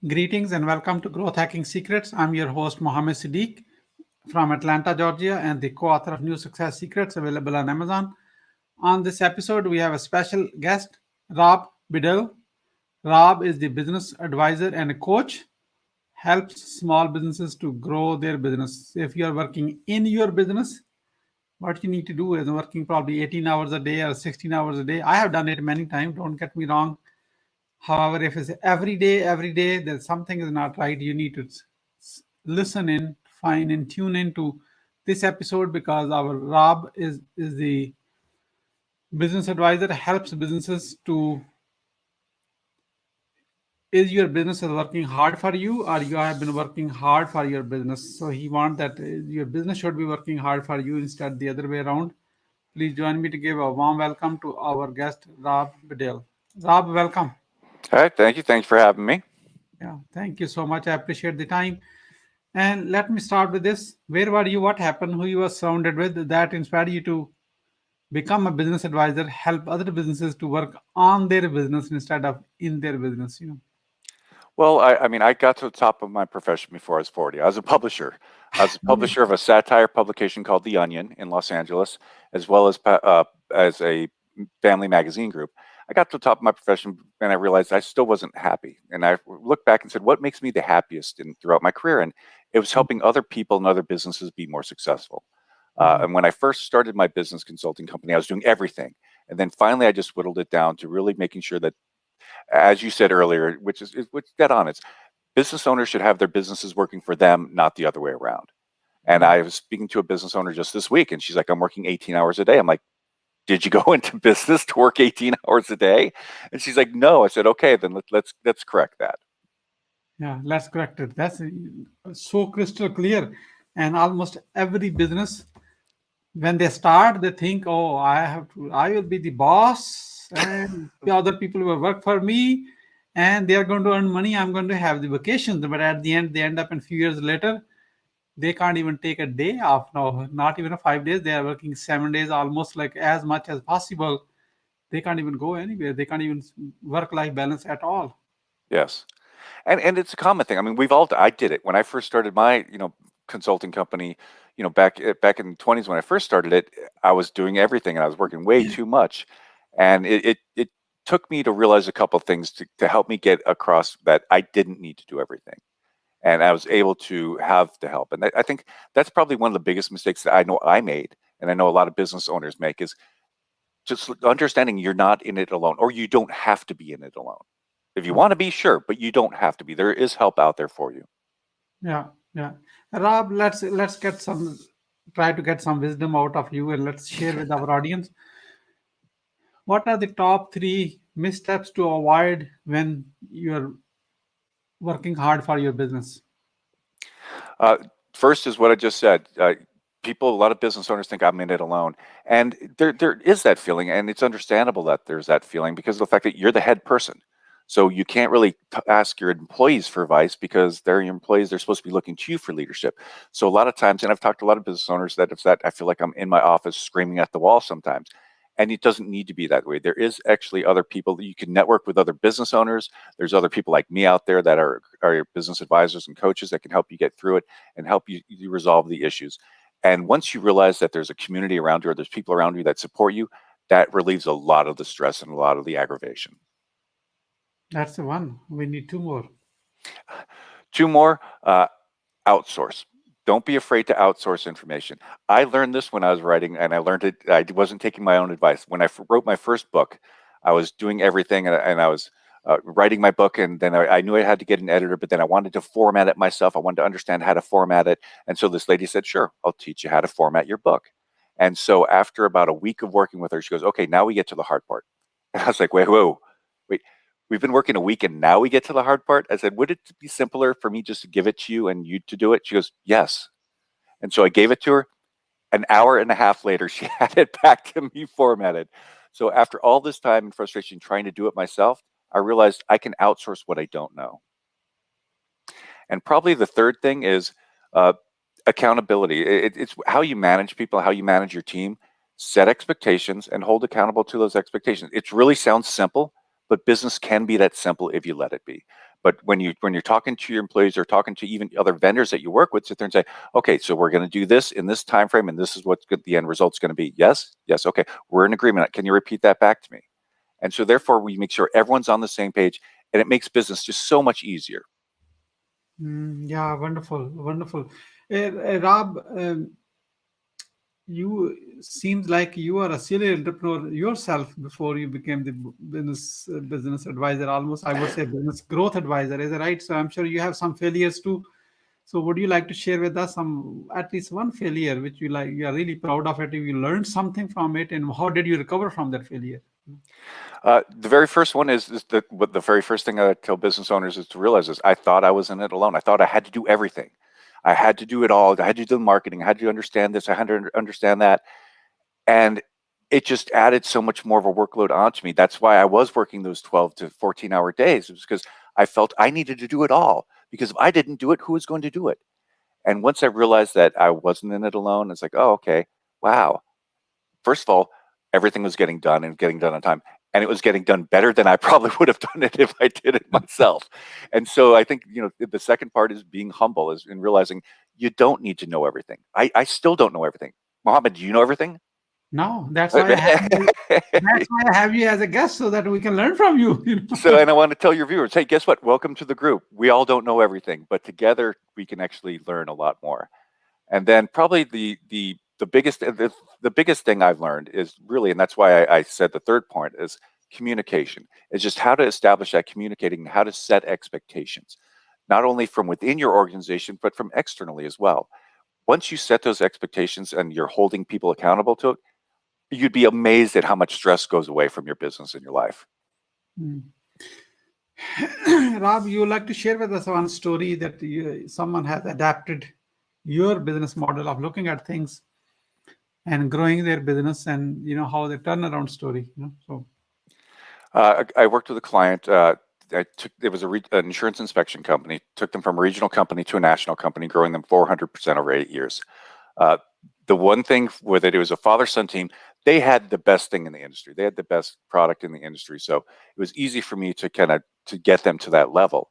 Greetings and welcome to Growth Hacking Secrets. I'm your host, Mohammed Siddique from Atlanta, Georgia, and the co author of New Success Secrets available on Amazon. On this episode, we have a special guest, Rob Bedell. Rob is the business advisor and a coach, helps small businesses to grow their business. If you are working in your business, what you need to do is working probably 18 hours a day or 16 hours a day. I have done it many times, don't get me wrong. However, if it's every day, then something is not right. You need to listen in, find and tune into this episode because our Rob is the business advisor, helps businesses to. Is your business is working hard for you, or you have been working hard for your business? So he wants that your business should be working hard for you instead the other way around. Please join me to give a warm welcome to our guest, Rob Bedell. Rob, welcome. All right, thank you. Thanks for having me. Yeah, thank you so much. I appreciate the time. And let me start with this. Where were you? What happened? Who you were surrounded with that inspired you to become a business advisor, help other businesses to work on their business instead of in their business? Well, I got to the top of my profession before I was 40. I was a publisher. I was a publisher of a satire publication called The Onion in Los Angeles, as well as a family magazine group. I got to the top of my profession and I realized I still wasn't happy. And I looked back and said, what makes me the happiest throughout my career? And it was helping other people and other businesses be more successful. And when I first started my business consulting company, I was doing everything. And then finally, I just whittled it down to really making sure that, as you said earlier, which dead on, it's business owners should have their businesses working for them, not the other way around. And I was speaking to a business owner just this week, and she's like, I'm working 18 hours a day. I'm like, did you go into business to work 18 hours a day? And she's like, no. I said, okay, then let's correct that. Yeah, let's correct it. That's so crystal clear. And almost every business, when they start, they think, oh, I will be the boss, and the other people will work for me, and they are going to earn money. I'm going to have the vacations. But at the end, they end up in few years later, they can't even take a day off now, not even 5 days. They are working 7 days, almost like as much as possible. They can't even go anywhere. They can't even work-life balance at all. Yes. And it's a common thing. I mean, I did it when I first started my, consulting company, back in the 20s when I first started it. I was doing everything and I was working way too much. And it took me to realize a couple of things to help me get across that I didn't need to do everything. And I was able to have the help. And I think that's probably one of the biggest mistakes that I know I made, and I know a lot of business owners make, is just understanding you're not in it alone, or you don't have to be in it alone. If you want to be, sure, but you don't have to be. There is help out there for you. Yeah, yeah. Rob, let's get some try to get some wisdom out of you and let's share with our audience. What are the top three missteps to avoid when you're working hard for your business? Uh, First is what I just said. A lot of business owners think I'm in it alone. And there is that feeling, and it's understandable that there's that feeling because of the fact that you're the head person. So you can't really ask your employees for advice because they're your employees. They're supposed to be looking to you for leadership. So a lot of times, and I've talked to a lot of business owners that have said, I feel like I'm in my office screaming at the wall sometimes. And it doesn't need to be that way. There is actually other people that you can network with, other business owners. There's other people like me out there that are your business advisors and coaches that can help you get through it and help you resolve the issues. And once you realize that there's a community around you or there's people around you that support you, that relieves a lot of the stress and a lot of the aggravation. That's the one. We need two more. Two more, outsource. Don't be afraid to outsource information. I learned this when I was writing, and I learned it. I wasn't taking my own advice. When I wrote my first book, I was doing everything, and I was writing my book, and then I knew I had to get an editor, but then I wanted to format it myself. I wanted to understand how to format it. And so this lady said, sure, I'll teach you how to format your book. And so after about a week of working with her, she goes, okay, now we get to the hard part. And I was like, wait. We've been working a week and now we get to the hard part. I said, would it be simpler for me just to give it to you and you to do it? She goes, yes. And so I gave it to her. An hour and a half later, she had it back to me formatted. So after all this time and frustration trying to do it myself, I realized I can outsource what I don't know. And probably the third thing is accountability. It's how you manage people, how you manage your team. Set expectations and hold accountable to those expectations. It really sounds simple, but business can be that simple if you let it be. But when you're talking to your employees or talking to even other vendors that you work with, sit there and say, okay, so we're going to do this in this time frame, and this is what the end result's going to be. Yes, okay, we're in agreement. Can you repeat that back to me? And so therefore, we make sure everyone's on the same page, and it makes business just so much easier. Yeah, wonderful, wonderful. Rob, you seems like you are a serial entrepreneur yourself before you became the business advisor. Almost, I would say, business growth advisor. Is that right? So I'm sure you have some failures too. So would you like to share with us some, at least one failure, which you are really proud of it? You learned something from it, and how did you recover from that failure? The very first one is what the very first thing I tell business owners is to realize is I thought I was in it alone. I thought I had to do everything. I had to do it all. I had to do the marketing. I had to understand this. I had to understand that. And it just added so much more of a workload onto me. That's why I was working those 12 to 14-hour days. It was because I felt I needed to do it all. Because if I didn't do it, who was going to do it? And once I realized that I wasn't in it alone, it's like, oh, okay, wow. First of all, everything was getting done and getting done on time. And it was getting done better than I probably would have done it if I did it myself. And so I think, the second part is being humble, is in realizing you don't need to know everything. I still don't know everything. Mohammed, do you know everything? No, that's why I have you. That's why I have you as a guest so that we can learn from you. So, and I want to tell your viewers, hey, guess what? Welcome to the group. We all don't know everything, but together we can actually learn a lot more. And then probably the biggest thing I've learned is really, and that's why I said the third point is communication. It's just how to establish that communicating and how to set expectations, not only from within your organization, but from externally as well. Once you set those expectations and you're holding people accountable to it, you'd be amazed at how much stress goes away from your business and your life. Rob, you would like to share with us one story that someone has adapted your business model of looking at things and growing their business, and how the turnaround story. So I worked with a client. It was an insurance inspection company. Took them from a regional company to a national company, growing them 400% over 8 years. The one thing with it was a father-son team. They had the best thing in the industry. They had the best product in the industry. So it was easy for me to to get them to that level.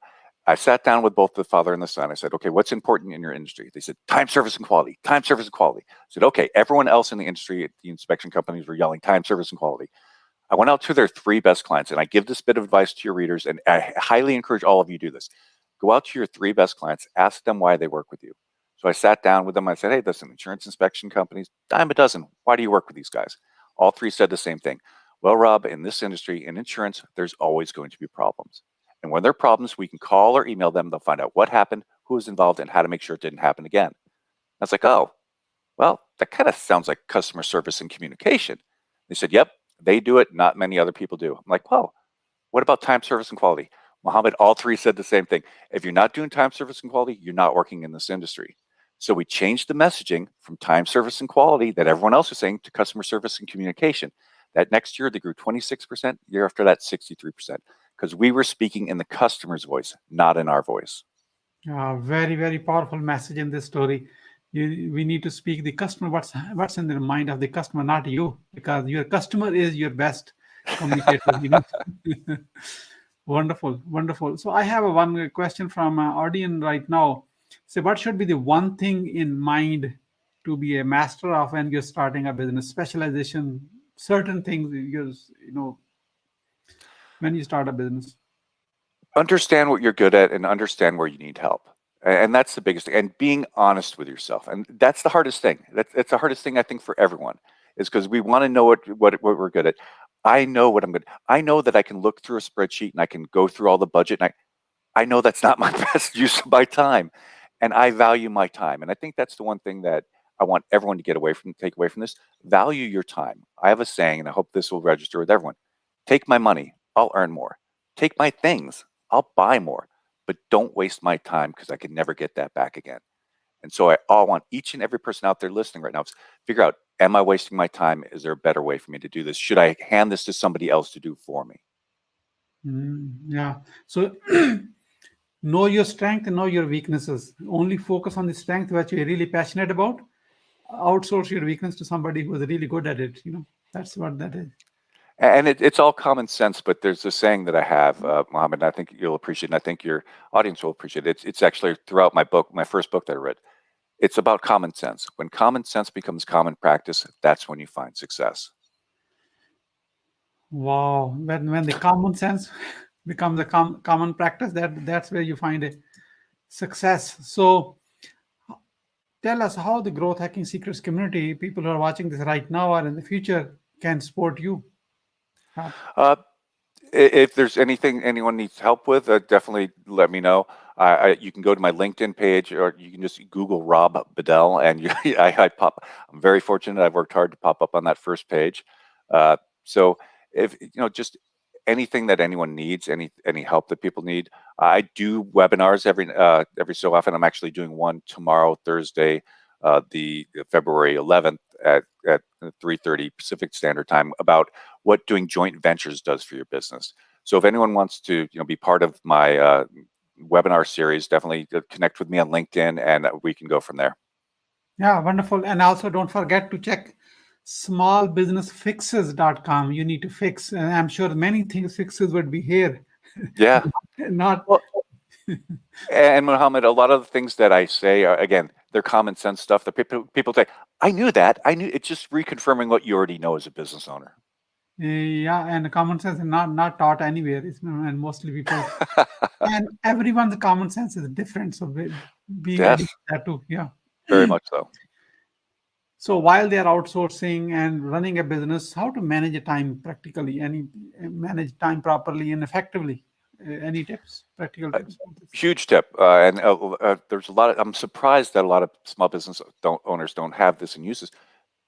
I sat down with both the father and the son. I said, okay, what's important in your industry? They said, time, service, and quality. Time, service, and quality. I said, okay, everyone else in the industry, the inspection companies were yelling time, service, and quality. I went out to their 3 best clients, and I give this bit of advice to your readers, and I highly encourage all of you to do this. Go out to your 3 best clients, ask them why they work with you. So I sat down with them. I said, hey, listen, insurance inspection companies, dime a dozen. Why do you work with these guys? All 3 said the same thing. Well, Rob, in this industry, in insurance, there's always going to be problems. And when there are problems, we can call or email them. They'll find out what happened, who was involved, and how to make sure it didn't happen again. I was like, oh, well, that kind of sounds like customer service and communication. They said, yep, they do it. Not many other people do. I'm like, well, what about time, service, and quality? Mohammed, all 3 said the same thing. If you're not doing time, service, and quality, you're not working in this industry. So we changed the messaging from time, service, and quality that everyone else was saying to customer service and communication. That next year, they grew 26%. Year after that, 63%. Because we were speaking in the customer's voice, not in our voice. very, very powerful message in this story. We need to speak the customer, what's in the mind of the customer, not you, because your customer is your best communicator. Wonderful, wonderful. So I have one question from audience right now. So what should be the one thing in mind to be a master of when you're starting a business? Specialization, certain things when you start a business. Understand what you're good at and understand where you need help. And that's the biggest thing. And being honest with yourself. And that's the hardest thing. That's the hardest thing, I think, for everyone, is because we want to know what we're good at. I know what I'm good at. I know that I can look through a spreadsheet and I can go through all the budget. And I know that's not my best use of my time. And I value my time. And I think that's the one thing that I want everyone to take away from this. Value your time. I have a saying, and I hope this will register with everyone. Take my money, I'll earn more. Take my things, I'll buy more. But don't waste my time, because I can never get that back again. And so I want each and every person out there listening right now to figure out, am I wasting my time? Is there a better way for me to do this? Should I hand this to somebody else to do for me? Yeah. So know your strength and know your weaknesses. Only focus on the strength which you're really passionate about. Outsource your weakness to somebody who is really good at it. That's what that is. And it's all common sense, but there's a saying that I have, Mohammed, and I think you'll appreciate it, and I think your audience will appreciate it. It's actually throughout my book, my first book that I read. It's about common sense. When common sense becomes common practice, that's when you find success. Wow, when the common sense becomes a common practice, that's where you find a success. So tell us how the growth hacking secrets community, people who are watching this right now or in the future, can support you. Rob. Uh, if there's anything anyone needs help with, definitely let me know. You can go to my LinkedIn page, or you can just Google Rob Bedell, and I pop. I'm very fortunate. I've worked hard to pop up on that first page. So if just anything that anyone needs, any help that people need, I do webinars every so often. I'm actually doing one tomorrow, Thursday, the February 11th at 3:30 Pacific Standard Time, about what doing joint ventures does for your business. So if anyone wants to be part of my webinar series, definitely connect with me on LinkedIn, and we can go from there. Yeah, wonderful. And also don't forget to check smallbusinessfixes.com. You need to fix, and I'm sure many things fixes would be here. Yeah. Not Well, and Mohammed, a lot of the things that I say are, again, they're common sense stuff that people say, I knew that. I knew. It's just reconfirming what you already know as a business owner. yeah, and common sense is not taught anywhere. And mostly people and everyone's common sense is different. So be ready Yes, for that too. Yeah. very much so. So while they are outsourcing and running a business, how to manage a time practically, any manage time properly and effectively? Any tips, practical tips for this? Huge tip, and there's a lot of. I'm surprised that a lot of small business owners don't have this and use this.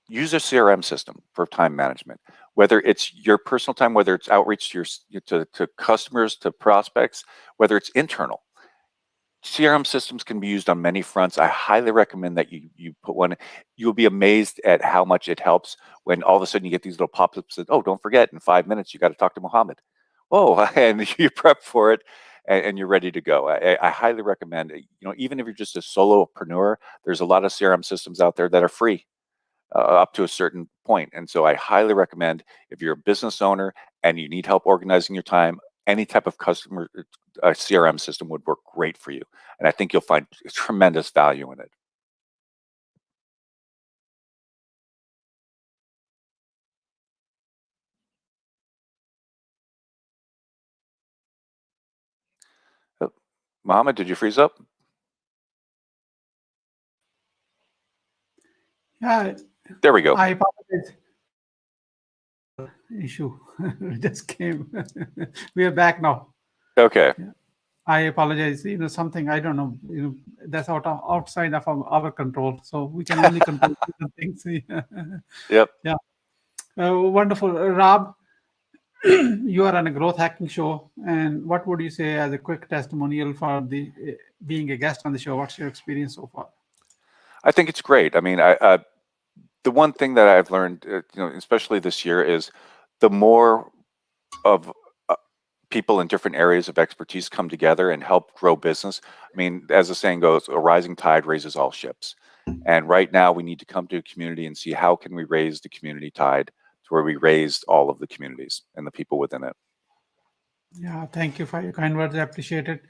Use a CRM system for time management. Whether it's your personal time, whether it's outreach to to customers, to prospects, whether it's internal. CRM systems can be used on many fronts. I highly recommend that you put one. You'll be amazed at how much it helps when all of a sudden you get these little pop-ups that, oh, don't forget, in 5 minutes you got to talk to Mohammed. Oh, and you prep for it, and you're ready to go. I highly recommend it. Even if you're just a solopreneur, there's a lot of CRM systems out there that are free up to a certain point. And so I highly recommend, if you're a business owner and you need help organizing your time, any type of customer CRM system would work great for you. And I think you'll find tremendous value in it. Mohammed, did you freeze up? Yeah, There we go. I apologize. Issue just came. We are back now. Okay. I apologize. Something I don't know. That's outside of our control. So we can only control certain things. Yep. Yeah. Wonderful, Rob. You are on a growth hacking show, and what would you say as a quick testimonial for the being a guest on the show? What's your experience so far? I think it's great. I mean, the one thing that I've learned, especially this year, is the more of people in different areas of expertise come together and help grow business. I mean, as the saying goes, a rising tide raises all ships. And right now we need to come to a community and see how can we raise the community tide to where we raise all of the communities and the people within it. Yeah, thank you for your kind words. I appreciate it.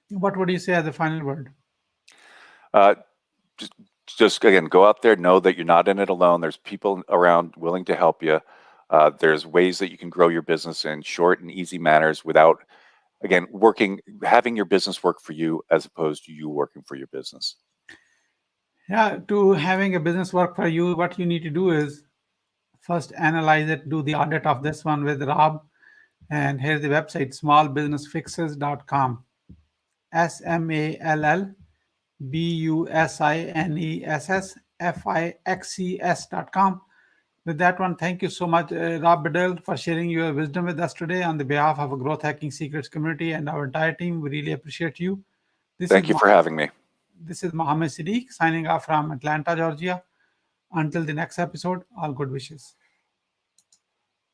What would you say as a final word? Uh, just again, go out there, know that you're not in it alone. There's people around willing to help you. There's ways that you can grow your business in short and easy manners without, again, having your business work for you as opposed to you working for your business. Yeah, to having a business work for you, what you need to do is first analyze it, do the audit of this one with Rob. And here's the website, smallbusinessfixes.com. smallbusinessfixes.com. With that one, thank you so much, Rob Bedell, for sharing your wisdom with us today on the behalf of a Growth Hacking Secrets community and our entire team. We really appreciate you. Thank you for having me. This is Mohammed Siddique signing off from Atlanta, Georgia. Until the next episode, all good wishes.